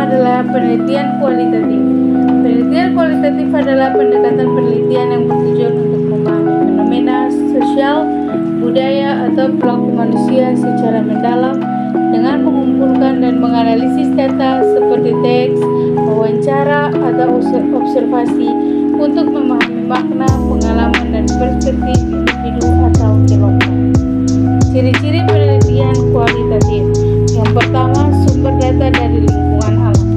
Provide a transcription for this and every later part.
pertama adalah penelitian kualitatif. Penelitian kualitatif adalah pendekatan penelitian yang bertujuan untuk memahami fenomena sosial, budaya, atau perilaku manusia secara mendalam dengan mengumpulkan dan menganalisis data seperti teks, wawancara, atau observasi untuk memahami makna, pengalaman, dan perspektif individu atau kelompok. Ciri-ciri penelitian kualitatif. Yang pertama, sumber data dari lingkungan alam.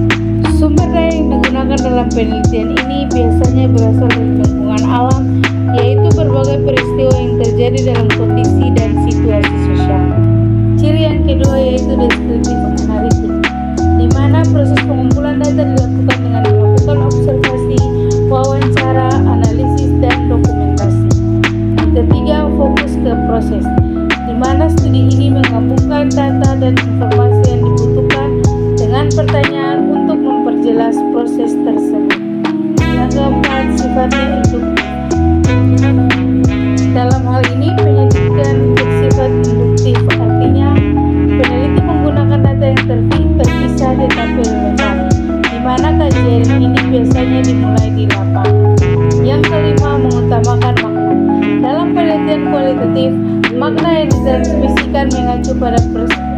Sumber daya yang digunakan dalam penelitian ini biasanya berasal dari lingkungan alam, yaitu berbagai peristiwa yang terjadi dalam kondisi dan situasi sosial. Ciri yang kedua yaitu deskriptif analitik, di mana proses pengumpulan data dilakukan dengan melakukan observasi, wawancara, analisis, dan dokumentasi. Yang ketiga, fokus ke proses, di mana studi ini menggabungkan data dan informasi yang dibutuhkan dengan pertanyaan untuk memperjelas proses tersebut. Yang keempat, sifatnya induktif. Dalam hal ini, penyelidikan bersifat induktif, artinya peneliti menggunakan data yang terpisah tetapi relevan, di mana kajian ini biasanya dimulai di lapangan. Yang kelima, mengutamakan makna. Dalam penelitian kualitatif, makna yang ditransmisikan mengacu pada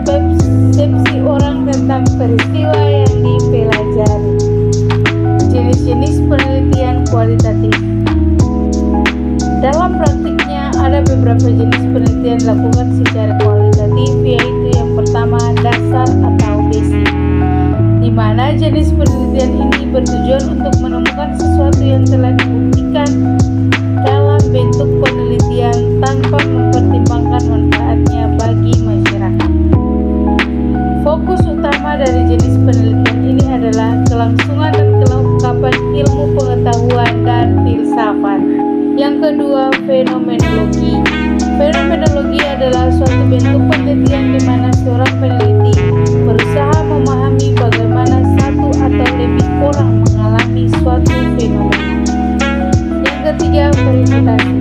persepsi orang tentang peristiwa yang dipelajari. Jenis-jenis penelitian kualitatif. Dalam praktiknya, ada beberapa jenis penelitian dilakukan secara kualitatif, yaitu yang pertama, dasar atau basic, di mana jenis penelitian ini bertujuan untuk menemukan sesuatu yang telah dibuktikan dalam bentuk penelitian tanpa mempertimbangkan manfaatnya bagi masyarakat. Fokus utama dari jenis penelitian ini adalah kelangsungan dan kelengkapan ilmu pengetahuan dan filsafat. Yang kedua, fenomenologi. Fenomenologi adalah suatu bentuk penelitian di mana seorang peneliti berusaha memahami bagaimana satu atau lebih orang mengalami suatu fenomena. Yang ketiga, verifikasi,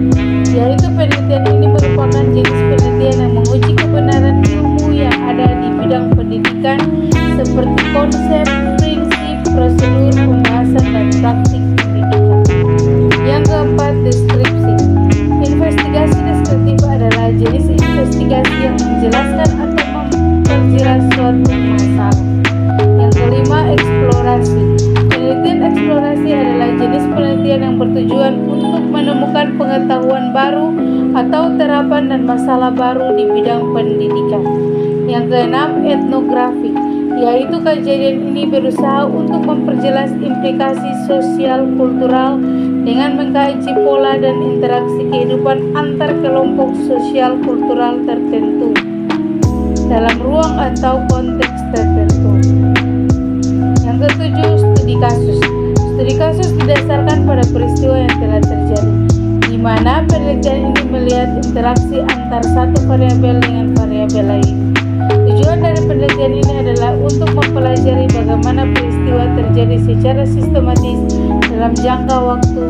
yaitu penelitian ini merupakan jenis penelitian yang menguji kebenaran ilmu yang ada di bidang pendidikan seperti konsep, prinsip, prosedur, pembahasan, dan praktik pendidikan. Yang keempat, deskripsi. Investigasi deskriptif adalah jenis investigasi yang menjelaskan atau memperjelas suatu masalah. Yang kelima, eksplorasi. Penelitian eksplorasi adalah jenis penelitian yang bertujuan untuk menemukan pengetahuan baru atau terapan dan masalah baru di bidang pendidikan. Yang keenam, etnografi, yaitu kajian ini berusaha untuk memperjelas implikasi sosial kultural dengan mengkaji pola dan interaksi kehidupan antar kelompok sosial kultural tertentu dalam ruang atau konteks tertentu. Yang ketujuh, studi kasus. Studi kasus didasarkan pada peristiwa yang telah terjadi, di mana penelitian ini melihat interaksi antar satu variabel dengan variabel lain. Tujuan dari penelitian ini adalah untuk mempelajari bagaimana peristiwa terjadi secara sistematis dalam jangka waktu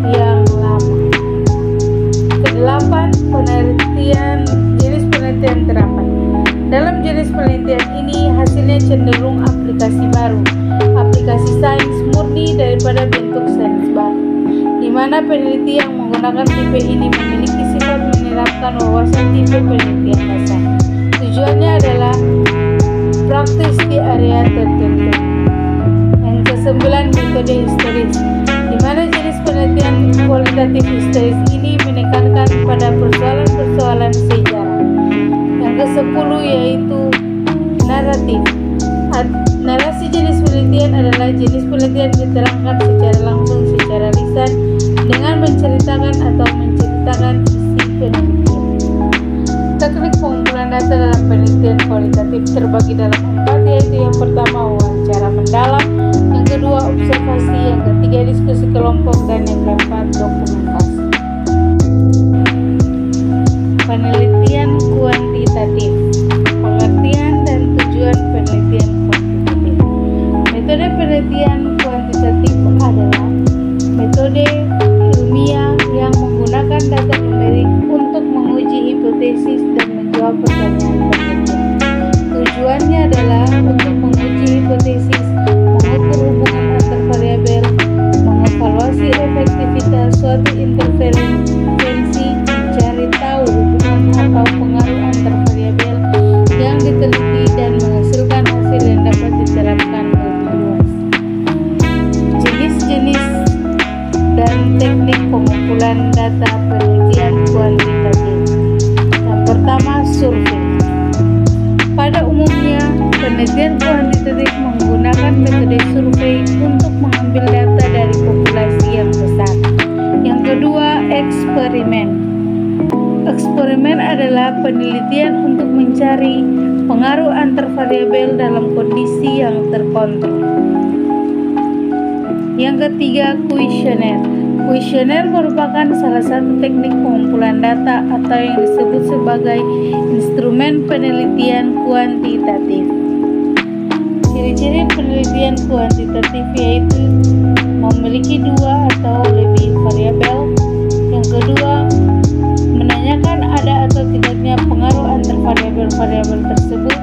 yang lama. Kedelapan, jenis penelitian terapan. Dalam jenis penelitian ini, hasilnya cenderung aplikasi baru, aplikasi sains murni daripada bentuk sains baru, di mana peneliti yang menggunakan tipe ini memiliki sifat menerapkan wawasan tipe penelitian dasar. Tujuannya adalah praktis di area tertentu. Yang kesembilan, metode historis, di mana jenis penelitian kualitatif historis ini menekankan pada persoalan-persoalan sejarah. Yang kesepuluh yaitu naratif. Narasi jenis penelitian adalah jenis penelitian diterangkan secara langsung secara lisan dengan menceritakan atau menceritakan isi penelitian. Teknik pengumpulan data dalam penelitian kualitatif terbagi dalam 4, yaitu yang pertama, wawancara mendalam, yang kedua, observasi, yang ketiga, diskusi kelompok, dan yang keempat, dokumentasi. Penelitian kuantitatif. Pengertian dan tujuan penelitian kuantitatif. Metode penelitian kuantitatif adalah metode ilmiah yang menggunakan data numerik untuk menguji hipotesis dan menjawab pertanyaan penelitian. Tujuannya adalah teknik pengumpulan data penelitian kuantitatif. Yang pertama, survei. Pada umumnya, penelitian kuantitatif menggunakan metode survei untuk mengambil data dari populasi yang besar. Yang kedua, eksperimen. Eksperimen adalah penelitian untuk mencari pengaruh antar variabel dalam kondisi yang terkontrol. Yang ketiga, kuesioner. Kuesioner merupakan salah satu teknik pengumpulan data atau yang disebut sebagai instrumen penelitian kuantitatif. Ciri-ciri penelitian kuantitatif yaitu memiliki dua atau lebih variabel. Yang kedua, menanyakan ada atau tidaknya pengaruh antar variabel-variabel tersebut.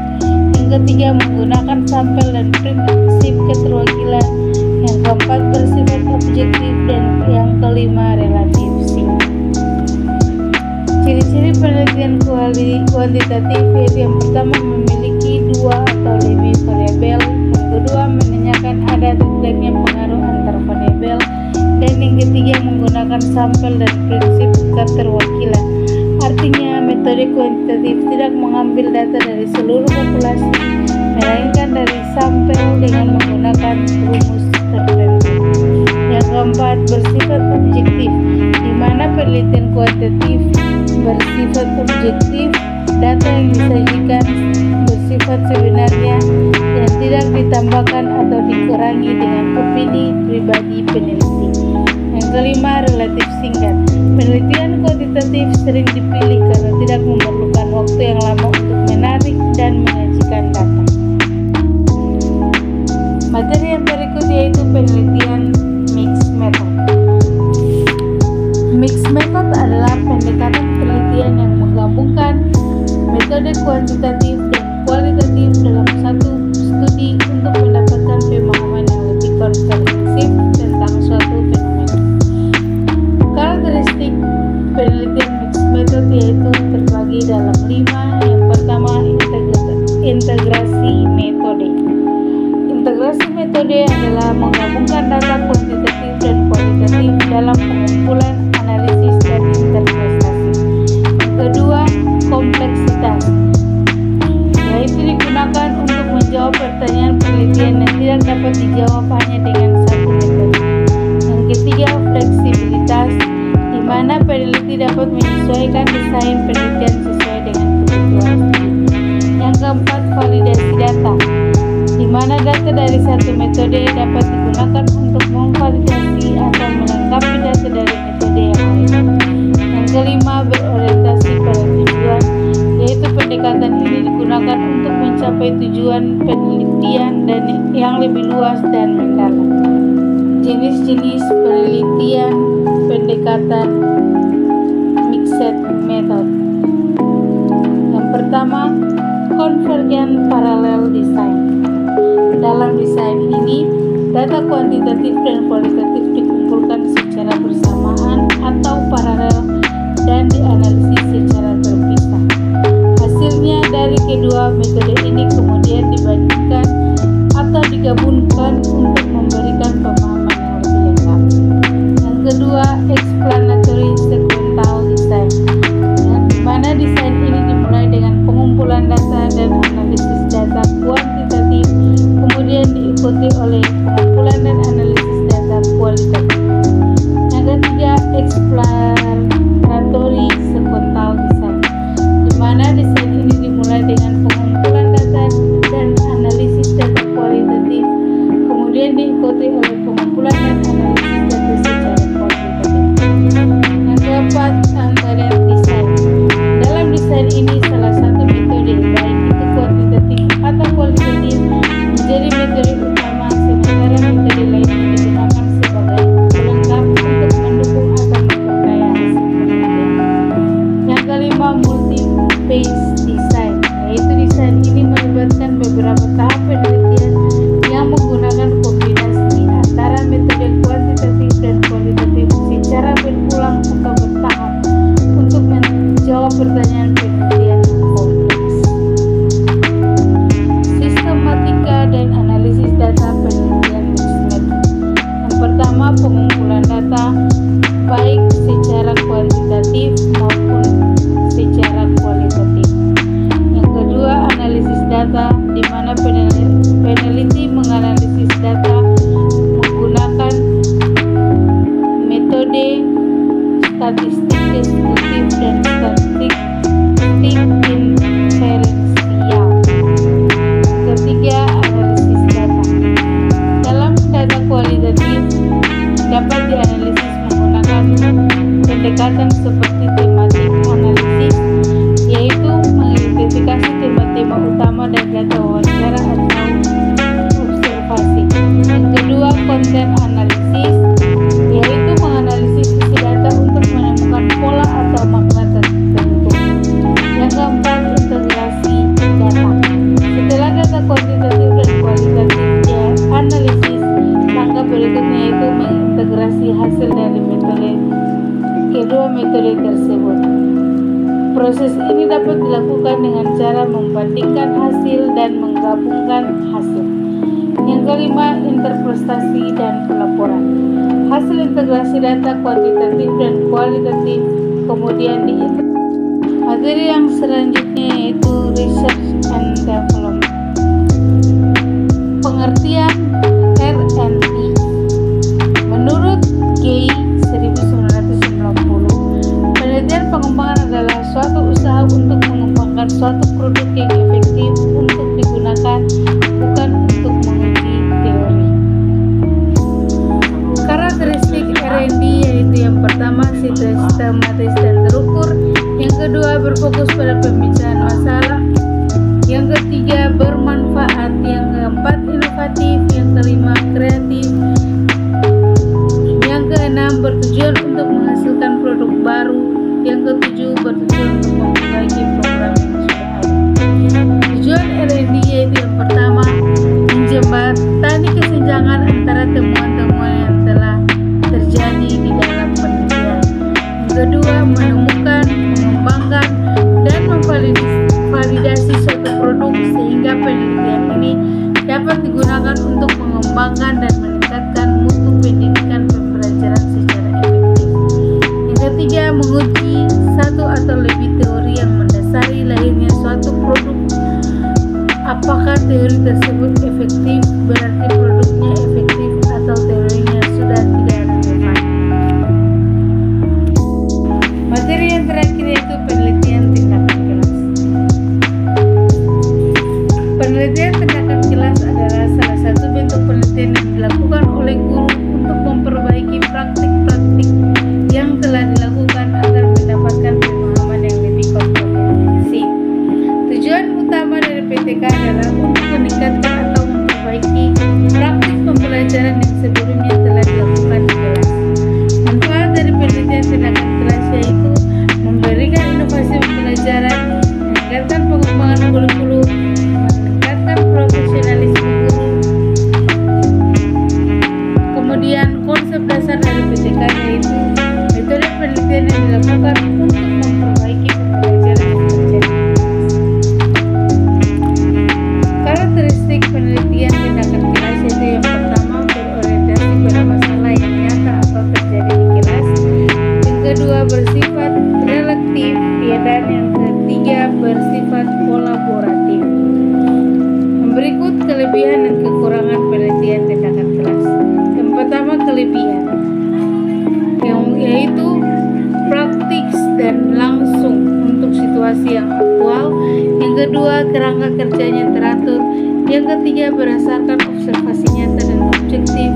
Yang ketiga, menggunakan sampel dan prinsip keterwakilan. Yang keempat, bersifat objektif, dan yang kelima, relatif singkat. Ciri-ciri penelitian kuantitatif yaitu yang pertama, memiliki dua atau lebih variabel. Yang kedua, menanyakan ada atau tidaknya pengaruh antar variabel. Dan yang ketiga, menggunakan sampel dan prinsip keterwakilan. Artinya, metode kuantitatif tidak mengambil data dari seluruh populasi, melainkan dari sampel dengan menggunakan rumus tertentu. Yang keempat, bersifat objektif, di mana penelitian kuantitatif bersifat objektif. Data yang disajikan bersifat sebenarnya dan tidak ditambahkan atau dikurangi dengan opini pribadi peneliti. Yang kelima, relatif singkat. Penelitian kuantitatif sering dipilih karena tidak memerlukan waktu yang lama untuk menarik dan menyajikan data. Materi yang berikut yaitu penelitian mixed method. Mixed method adalah pendekatan penelitian yang menggabungkan metode kuantitatif dan kualitatif dalam satu studi untuk mendapatkan pemahaman yang lebih komprehensif tentang suatu fenomena. Karakteristik penelitian mixed method yaitu terbagi dalam 5. Yang pertama, integrasi metode. Integrasi metode adalah menggabungkan data kuantitatif dan kualitatif dalam pengumpulan, analisis, dan interpretasi. Yang kedua, kompleksitas, yaitu digunakan untuk menjawab pertanyaan penelitian yang tidak dapat dijawab hanya dengan satu metode. Yang ketiga, fleksibilitas, di mana peneliti dapat menyesuaikan desain penelitian sesuai dengan kebutuhan studi. Yang keempat, validasi data, di mana data dari satu metode dapat digunakan untuk memvalidasi atau melengkapi data dari metode yang lain. Yang kelima, berorientasi pada tujuan, yaitu pendekatan ini digunakan untuk mencapai tujuan penelitian dan yang lebih luas dan mendalam. Jenis-jenis penelitian pendekatan mixed method. Yang pertama, convergent parallel design. Dalam desain ini, data kuantitatif dan kualitatif dikumpulkan secara bersamaan atau paralel dan dianalisis secara terpisah. Hasilnya dari kedua metode ini kemudian dibandingkan atau digabungkan untuk memberikan pemahaman yang lebih lengkap. Yang kedua, explanatory sequential design, di mana desain ini dimulai dengan pengumpulan data dan analisis data kuantitatif, kemudian diikuti oleh pengumpulan dan analisis data kualitatif. Yang ketiga, exploratory sequential design, di mana desain ini dimulai dengan pengumpulan data dan analisis data kualitatif, kemudian diikuti oleh pengumpulan dan analisis data secara kuantitatif. Yang keempat, transparent design. Dalam desain ini, salah satu metode, baik itu kuantitatif atau kualitatif, menjadi metode utama, sementara metode lainnya digunakan sebagai pelengkap untuk mendukung atau memperkaya hasil penelitian. Yang kelima, multi-phase design, yaitu desain ini melibatkan beberapa tahap penelitian yang menggunakan kombinasi antara metode kuantitatif dan kualitatif secara berulang atau bertahap untuk menjawab pertanyaan penelitian yang kompleks. Sistematika dan analisis data penelitian mixed method. Yang pertama, pengumpulan data. statistik deskriptif, dan statistik inferensial. Ketiga, analisis data. Dalam data kualitatif dapat dianalisis menggunakan pendekatan seperti tematik analisis, yaitu mengidentifikasi tema-tema utama dan data wawancara atau observasi. Yang kedua, konten analisis, yaitu menganalisis isi data untuk menemukan pola atau makna tertentu. Yang keempat, integrasi data. Setelah data kuantitatif dan kualitatif dianalisis, langkah berikutnya yaitu mengintegrasi hasil dari kedua metode tersebut. Proses ini dapat dilakukan dengan cara membandingkan hasil dan menggabungkan hasil. Yang kelima, interpretasi dan pelaporan. Hasil integrasi data kuantitatif dan kualitatif kemudian diintegrasi. Materi yang selanjutnya yaitu research and development. Pengertian R&D. Menurut Gay 1990, penelitian pengembangan adalah suatu usaha untuk mengembangkan suatu produk yang efektif untuk digunakan, bukan untuk menguji teori. Karakteristik R&D yaitu yang pertama, sistematis dan terukur. Yang kedua, berfokus pada pembicaraan masalah. Yang ketiga, bermanfaat. Yang keempat, inovatif. Yang kelima, kreatif. Yang keenam, bertujuan untuk menghasilkan produk baru. Yang ketujuh, bertujuan untuk memperbaiki program yang sudah ada. Tujuan R&D yaitu yang pertama, menjembatani kesenjangan antara temuan-temuan yang telah terjadi di dalam penelitian. Yang kedua, menemukan, mengembangkan, dan memvalidasi suatu produk sehingga penelitian ini dapat digunakan untuk mengembangkan dan meningkatkan mutu pendidikan pembelajaran secara efektif. Yang ketiga, menguji satu atau lebih teori yang mendasari lahirnya suatu produk. Apakah teori tersebut efektif, berarti produknya efektif, atau teorinya sudah tidak relevan. Materi yang terakhir yaitu penelitian tindakan kelas. Penelitian tindakan kelas adalah salah satu bentuk penelitian yang dilakukan oleh guru untuk memperbaiki praktik-praktik yang telah dilakukan agar mendapatkan pemahaman yang lebih komprehensif. Tujuan utama dari PTK adalah untuk meningkatkan atau memperbaiki praktik pembelajaran yang sebelumnya telah dilakukan di kelas. Manfaat dari penelitian tindakan kelas yaitu memberikan inovasi pembelajaran, meningkatkan pengembangan kurikulum, meningkatkan profesionalisme guru. Kemudian konsep dasar dari PTK yaitu metode penelitian yang dilakukan untuk memperbaiki pembelajaran yang terjadi. Karakteristik penelitian tindakan kelas yaitu yang pertama, berorientasi pada masalah yang nyata atau terjadi di kelas. Yang kedua, bersifat relatif, dan yang ketiga, bersifat kolaboratif. Berikut kelebihan dan kekurangan penelitian tindakan kelas. Yang pertama, kelebihan, yaitu praktis dan langsung untuk situasi yang aktual. Yang kedua, kerangka kerjanya teratur. Yang ketiga, berdasarkan observasi nyata dan objektif.